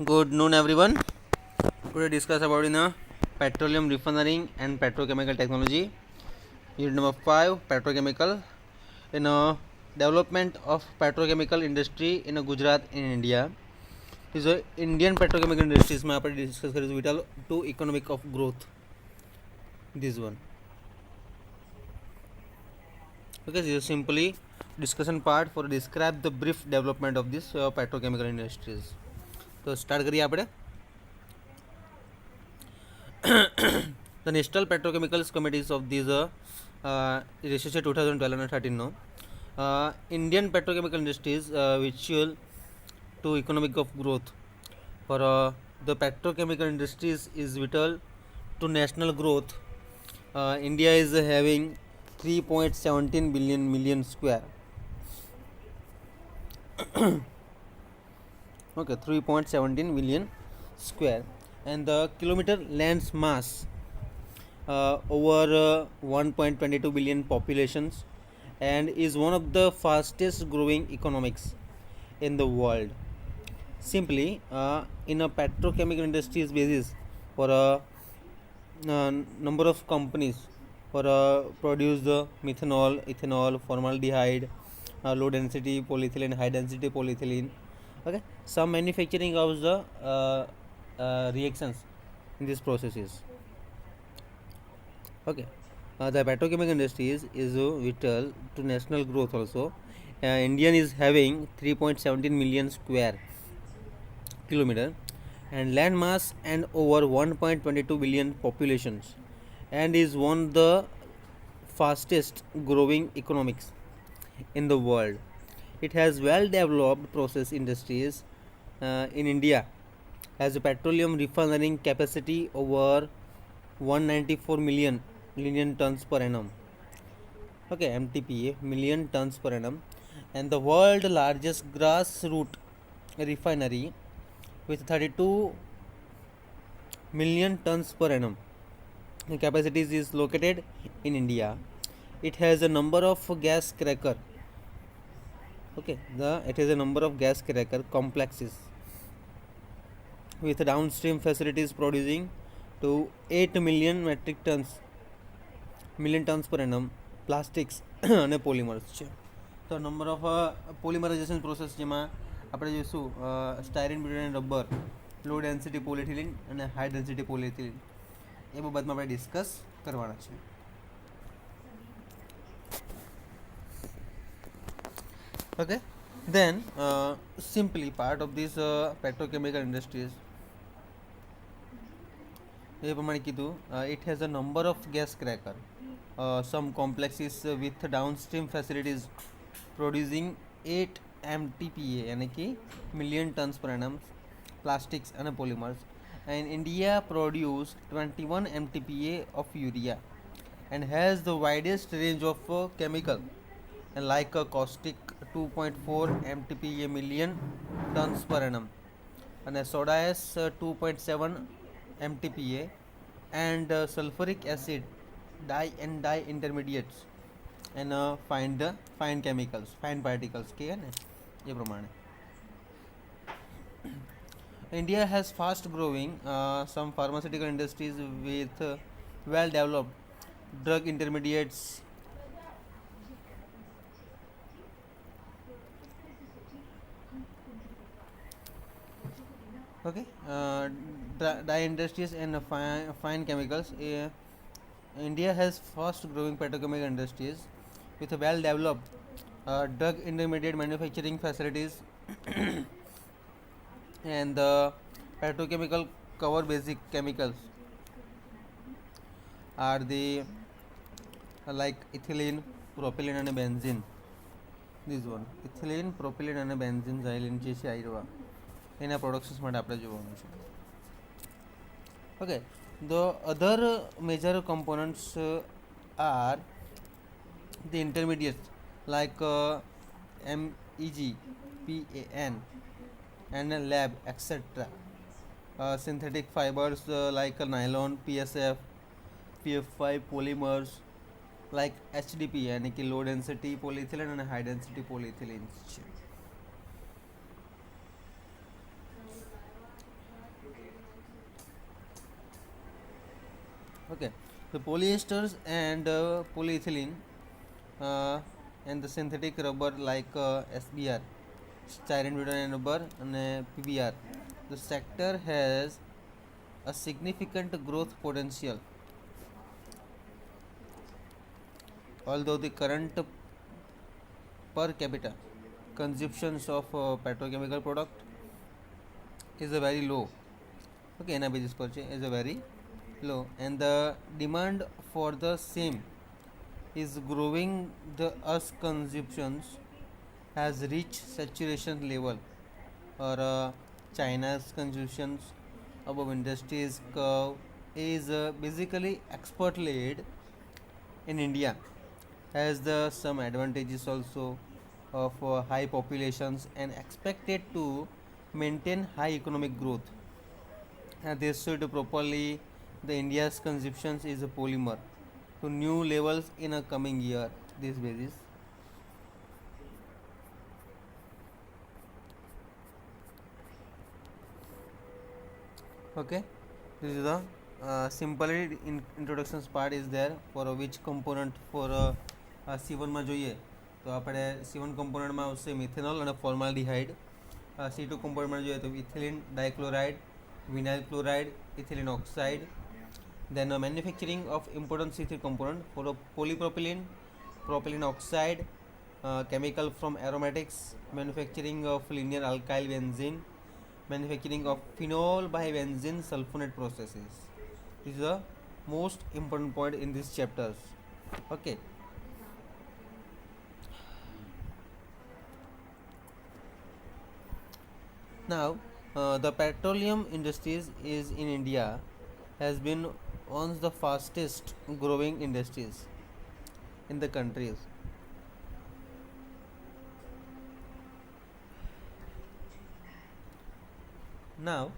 Good noon, everyone. Today discuss about petroleum refining and petrochemical technology. Unit number 5, petrochemical. In development of petrochemical industry in Gujarat in India. Is Indian petrochemical industries में आपण discuss करें vital to economic of growth. This one. Okay, this is simply discussion part for describe the brief development of this petrochemical industries. तो start करिए આપણે. The National Petrochemicals Committees of these registered 2012 and 13 no. Indian petrochemical industries which will to economic of growth for the petrochemical industries is vital to national growth. India is having 3.17 billion million square. Okay, 3.17 billion square, and the kilometer land mass over 1.22 billion populations, and is one of the fastest growing economics in the world. Simply, in a petrochemical industries basis, for a number of companies for produce the methanol, ethanol, formaldehyde, low density polyethylene, high density polyethylene. Okay, some manufacturing of the reactions in these processes. Okay, the petrochemical industry is vital to national growth also. Indian is having 3.17 million square kilometer and land mass and over 1.22 billion populations, and is one of the fastest growing economics in the world. It has well developed process industries. In India has a petroleum refining capacity over 194 million tons per annum. Okay, MTPA, million tons per annum, and the world largest grassroots refinery with 32 million tons per annum. The capacity is located in India. It has a number of gas cracker. Okay, it has a number of gas cracker complexes with downstream facilities producing to 8 million tons per annum plastics અને polymers છે. તો number of polymerisation process જેમાં આપણે જોઈશું styrene, butane, rubber, લો density polyethylene અને high density polyethylene એ બાબતમાં આપણે discuss કરવાના છે. Okay, then simply part of this petrochemical industries એ પ્રમાણે કીધું it has a number of gas cracker, some complexes with downstream facilities producing 8 MTPA यानी कि million tons per annum plastics and polymers, and India produced 21 MTPA of urea and has the widest range of chemical and like a caustic 2.4 MTPA million tons per annum and soda ash 2.7 MTPA and sulfuric acid dye and dye intermediates and fine chemicals, fine particles के है ना ये प्रमाणे. India has fast growing some pharmaceutical industries with well developed drug intermediates. Okay, dye industries and fine chemicals. India has fast growing petrochemical industries with well developed drug intermediate manufacturing facilities and the petrochemical cover basic chemicals are the like ethylene, propylene and benzene. This one ethylene, propylene and benzene xylene જે છે આયરવા એના productions માટે આપણે જોવાનું છે. Okay, the other major components are the intermediates like MEG, PAN and lab etc. Synthetic fibers like nylon, PSF, PF5 polymers like HDP यानी कि low density polyethylene and high density polyethylene છે. Okay, the polyesters and polyethylene and the synthetic rubber like SBR, styrene butadiene rubber and PBR. The sector has a significant growth potential, although the current per capita consumptions of petrochemical product is a very low. Okay, Anna basis पर છે is a very low, and the demand for the same is growing. The us consumptions has reached saturation level, or China's consumptions above industries curve is basically export led. In India has the some advantages also of high populations and expected to maintain high economic growth. They should properly the India's consumptions is a polymer to new levels in a coming year. This basis. Okay, this is the simply introductions part is there for which component for C1 માં જોઈએ તો આપણે C1 componentમાં આવશે methanol અને formaldehyde. C2 componentમાં જોઈએ તો ethylene dichloride, vinyl chloride, ethylene oxide. Then manufacturing of important C3 component for polypropylene, propylene oxide, chemical from aromatics, manufacturing of linear alkyl benzene, manufacturing of phenol by benzene sulfonate processes. This is the most important point in these chapters. Okay. Now, the petroleum industries is in India has been one of the fastest growing industries in the countries. Now,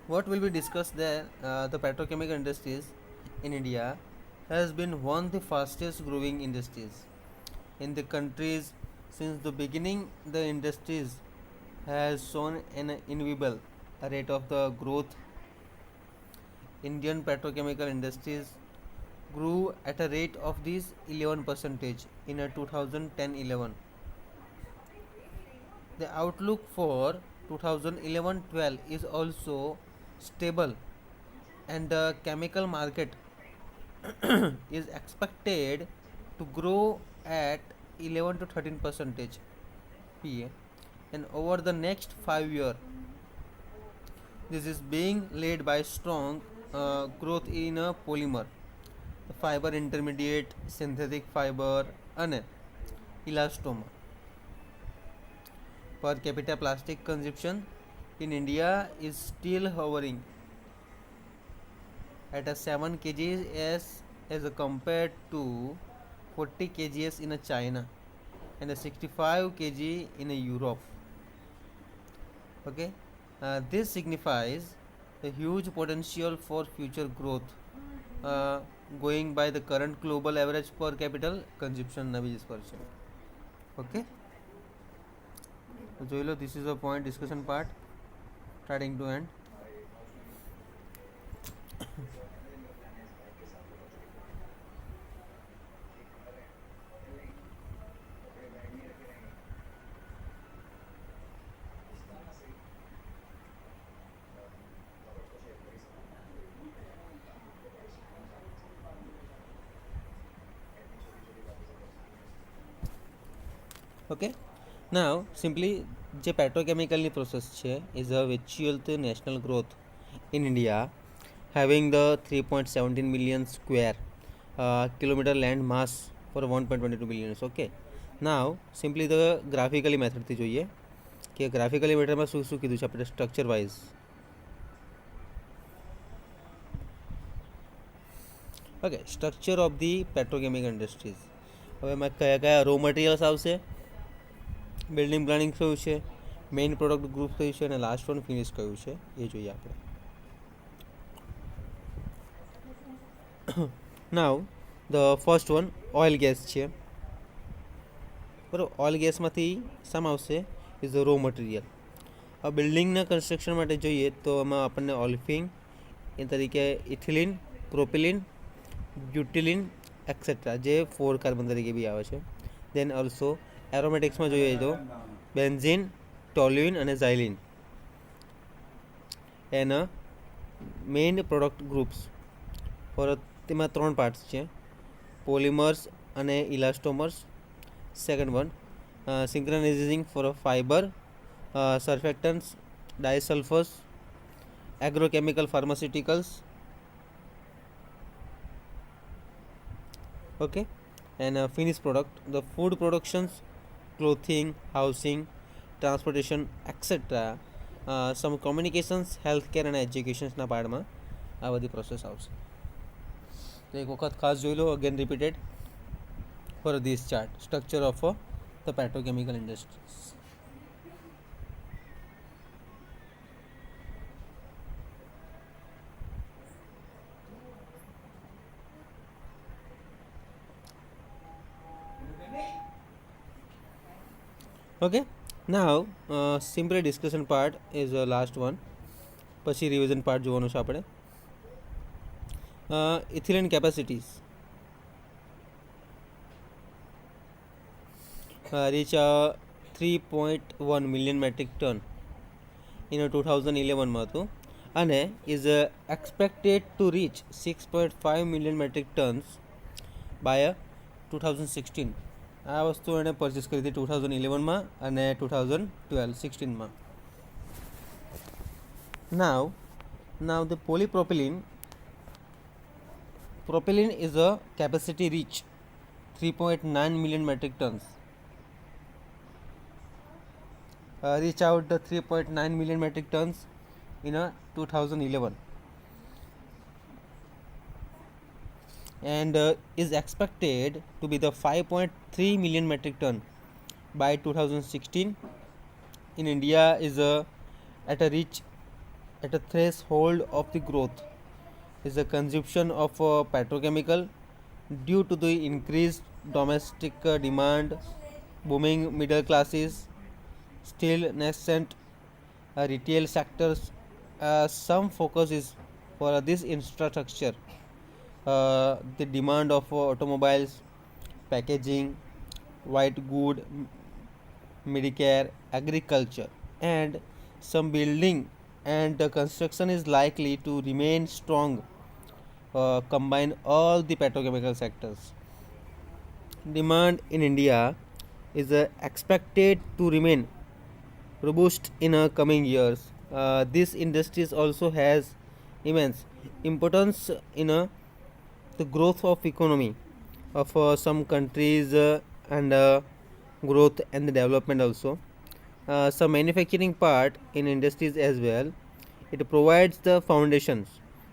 what will be discussed there? The petrochemical industries in India has been one of the fastest growing industries in the countries since the beginning. The industries has shown an enviable rate of the growth. Indian petrochemical industries grew at a rate of this 11% in a 2010-11. The outlook for 2011-12 is also stable, and the chemical market is expected to grow at 11 to 13% PA, and over the next 5 years. This is being led by strong growth in a polymer, the fiber intermediate, synthetic fiber and elastomer. Per capita plastic consumption in India is still hovering at a 7 kgs as compared to 40 kgs in a China and a 65 kg in a Europe. Okay, this signifies a huge potential for future growth, going by the current global average per capita consumption na basis પર છે. Okay, તો જોઈ લો, this is a point discussion part starting to end. Okay, now simply જે પેટ્રોકેમિકલની process છે is a virtual to national growth in India, having the 3.17 million square kilometer land mass for 1.22 billion. Okay, now simply the graphically method થી જોઈએ કે graphically મેથડમાં શું શું કીધું છે આપણે structure wise. Okay, structure of the petrochemical industries. હવે એમાં કયા કયા રો મટીરિયલ્સ આવશે, બિલ્ડિંગ પ્લાનિંગ કયું છે, મેઇન પ્રોડક્ટ ગ્રુપ કયું છે અને લાસ્ટ વન ફિનિશ કયું છે એ જોઈએ આપણે. નાવ the first one oil gas છે, બરાબર. ઓઇલ ગેસમાંથી શામાં આવશે ઇઝ ધ રો મટીરિયલ. હવે બિલ્ડિંગના કન્સ્ટ્રક્શન માટે જોઈએ તો એમાં આપણને ઓલ્ફિંગ, એ તરીકે ઇથિલિન, પ્રોપિલિન, બ્યુટિલિન એક્સેટ્રા, જે 4 કાર્બન તરીકે બી આવે છે. દેન ઓલ્સો એરોમેટિક્સમાં જોઈએ તો બેન્ઝિન, ટોલ્યુઇન અને ઝાઇલિન. એના મેઇન પ્રોડક્ટ ગ્રુપ્સ ફોર તેમાં 3 પાર્ટ્સ છે, પોલિમર્સ અને elastomers. Second one synchronizing for a fibre, surfactants, disulphurs, agrochemical pharmaceuticals. Okay, and finished product, the food productions, clothing, housing, transportation, etc. Some communications, healthcare and educationના પાર્ટમાં આ બધી process આવશે. તો એક વખત ખાસ જોઈ લો, again repeated for this chart, structure of the petrochemical industries. Okay, now simply discussion part is the last one. પછી રિવિઝન પાર્ટ જોવાનું છે આપણે. Ethylene capacities reach 3.1 million metric ton in 2011 માં હતું, અને is expected to reach 6.5 million metric tons by 2016. આ વસ્તુ એણે પરચેસ કરી હતી 2011માં અને 2016માં. Now the polypropylene is a capacity reach 3.9 million metric tons. Reach out the 3.9 million metric tons in 2011, and is expected to be the 5.3 million metric ton by 2016. In India is at a threshold of the growth is the consumption of petrochemical due to the increased domestic demand, booming middle classes, still nascent retail sectors. Some focus is for this infrastructure, the demand of automobiles, packaging, white good, Medicare, agriculture, and some building and construction is likely to remain strong. Combine all the petrochemical sectors. Demand in India is expected to remain robust in coming years. This industry also has immense importance in the growth of economy of some countries and growth and the development also. Some manufacturing part in industries as well. It provides the foundations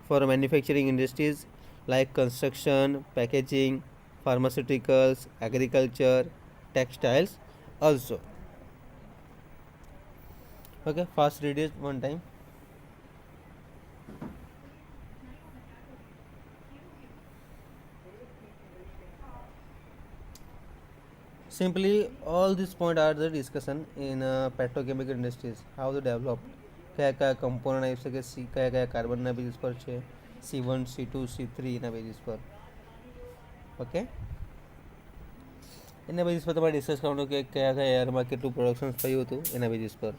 for manufacturing industries like construction, packaging, pharmaceuticals, agriculture, textiles also. Okay, fast read it one time. Simply all these points are the discussion in petrochemical industries, how they developed, કયા કયા component આવી શકે, કયા કયા કાર્બનના basis પર છે, C1, C2, C3 ના basis પર. ઓકે, એના બેઝિસ પર તમારે ડિસ્કસ કરવાનું કે કયા કયા યરમાં કેટલું પ્રોડક્શન થયું હતું એના બેઝિસ પર.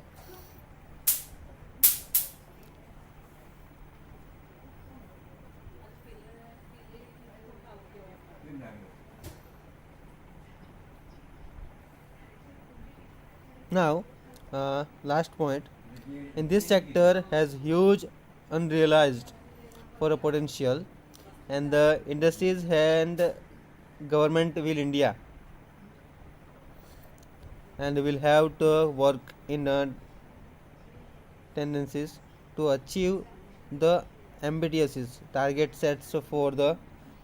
Now, last point, in this sector has huge unrealized for a potential, and the industries and government will India and will have to work in tendencies to achieve the ambitious target sets for the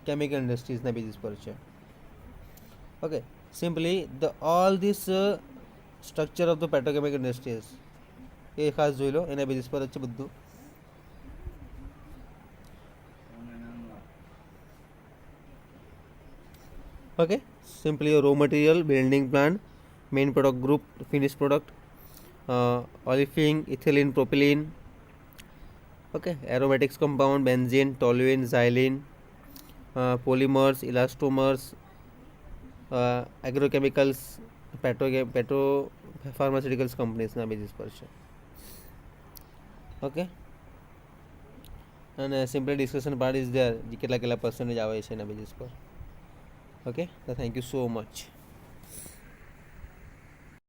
chemical industries na basis par છે. Okay, simply the all this structure of the petrochemical industries એ ખાસ જોઈ લો, એના basis પર જ છે બધું. Okay, simply a raw material, building plant, main product group, finished product, olefin, ethylene, propylene, okay, aromatics compound, benzene, toluene, xylene, polymers, elastomers, agrochemicals, petro pharmaceuticals કંપનીઝના basis પર છે. ઓકે, અને simply discussion part is there, કેટલા કેટલા percentage આવે છે એના basis પર. ઓકે, તો થેન્ક યુ સો મચ.